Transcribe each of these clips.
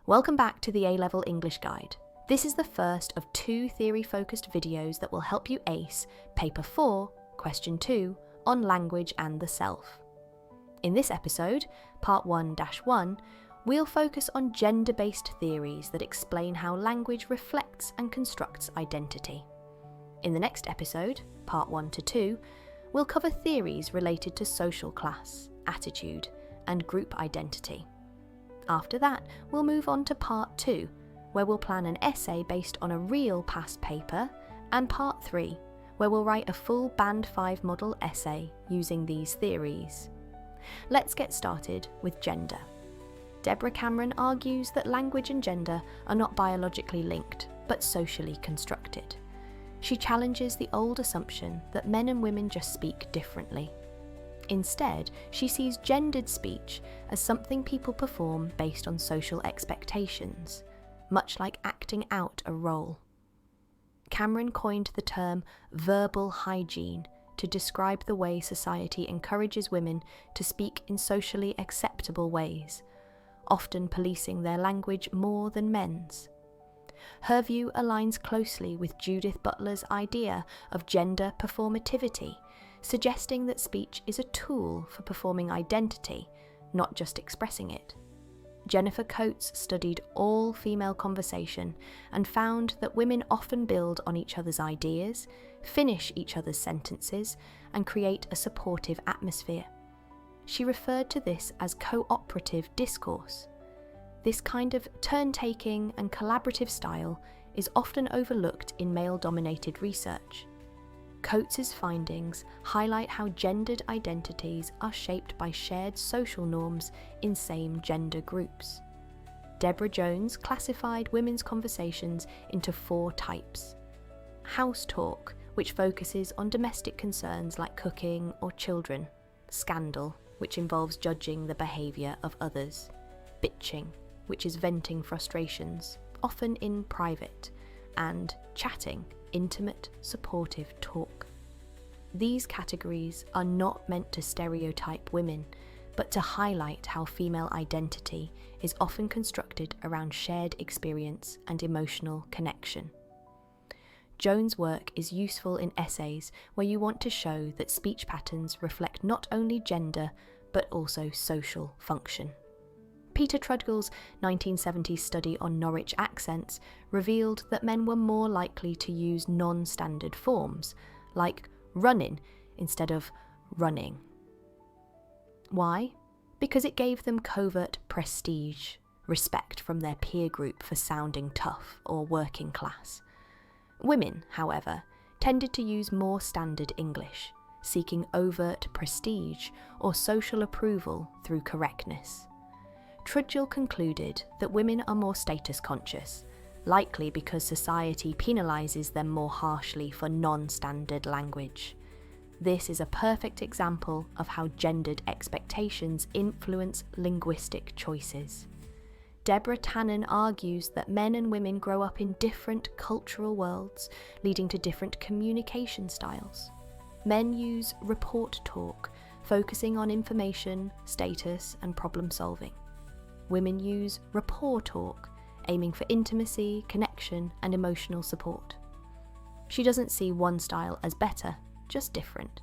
Welcome back to the A-Level English Guide. This is the first of 2 theory-focused videos that will help you ace Paper 4, Question 2, on language and the self. In this episode, Part 1-1, we'll focus on gender-based theories that explain how language reflects and constructs identity. In the next episode, Part 1-2, we'll cover theories related to social class, attitude, and group identity. After that, we'll move on to Part 2, where we'll plan an essay based on a real past paper, and Part 3, where we'll write a full Band 5 model essay using these theories. Let's get started with gender. Deborah Cameron argues that language and gender are not biologically linked, but socially constructed. She challenges the old assumption that men and women just speak differently. Instead, she sees gendered speech as something people perform based on social expectations, much like acting out a role. Cameron coined the term verbal hygiene to describe the way society encourages women to speak in socially acceptable ways, often policing their language more than men's. Her view aligns closely with Judith Butler's idea of gender performativity, suggesting that speech is a tool for performing identity, not just expressing it. Jennifer Coates studied all female conversation and found that women often build on each other's ideas, finish each other's sentences, and create a supportive atmosphere. She referred to this as cooperative discourse. This kind of turn-taking and collaborative style is often overlooked in male-dominated research. Coates's findings highlight how gendered identities are shaped by shared social norms in same gender groups. Deborah Jones classified women's conversations into 4 types. House talk, which focuses on domestic concerns like cooking or children. Scandal, which involves judging the behaviour of others. Bitching, which is venting frustrations, often in private. And chatting, intimate, supportive talk. These categories are not meant to stereotype women, but to highlight how female identity is often constructed around shared experience and emotional connection. Jones' work is useful in essays where you want to show that speech patterns reflect not only gender, but also social function. Peter Trudgill's 1970s study on Norwich accents revealed that men were more likely to use non-standard forms, like runnin' instead of running. Why? Because it gave them covert prestige, respect from their peer group for sounding tough or working class. Women, however, tended to use more standard English, seeking overt prestige or social approval through correctness. Trudgill concluded that women are more status conscious, likely because society penalises them more harshly for non-standard language. This is a perfect example of how gendered expectations influence linguistic choices. Deborah Tannen argues that men and women grow up in different cultural worlds, leading to different communication styles. Men use report talk, focusing on information, status, and problem solving. Women use rapport talk, aiming for intimacy, connection, and emotional support. She doesn't see one style as better, just different.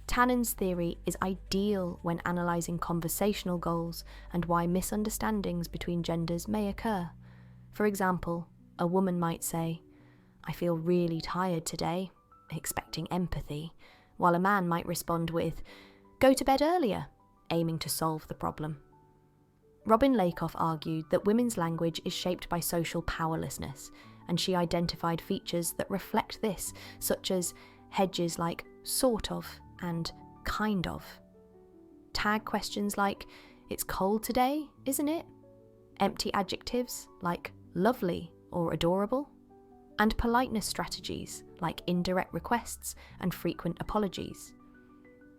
Tannen's theory is ideal when analysing conversational goals and why misunderstandings between genders may occur. For example, a woman might say, "I feel really tired today," expecting empathy, while a man might respond with, "Go to bed earlier," aiming to solve the problem. Robin Lakoff argued that women's language is shaped by social powerlessness, and she identified features that reflect this, such as hedges like sort of and kind of. Tag questions like, "It's cold today, isn't it?" Empty adjectives like lovely or adorable. And politeness strategies like indirect requests and frequent apologies.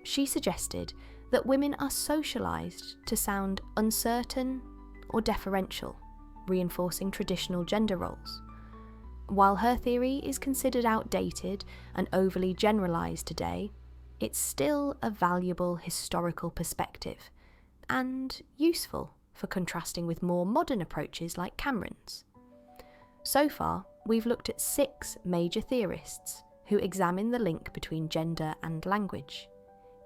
She suggested that women are socialised to sound uncertain or deferential, reinforcing traditional gender roles. While her theory is considered outdated and overly generalised today, it's still a valuable historical perspective and useful for contrasting with more modern approaches like Cameron's. So far, we've looked at 6 major theorists who examine the link between gender and language.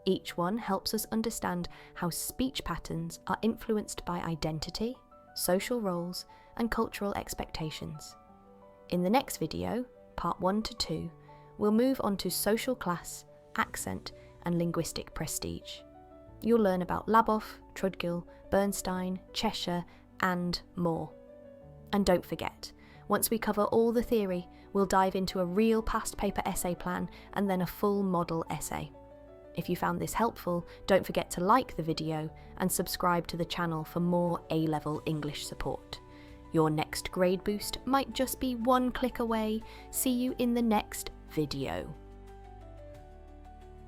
Each one helps us understand how speech patterns are influenced by identity, social roles, and cultural expectations. In the next video, part 1 to 2, we'll move on to social class, accent, and linguistic prestige. You'll learn about Lakoff, Trudgill, Bernstein, Cheshire, and more. And don't forget, once we cover all the theory, we'll dive into a real past paper essay plan and then a full model essay. If you found this helpful, don't forget to like the video and subscribe to the channel for more A-level English support. Your next grade boost might just be one click away. See you in the next video.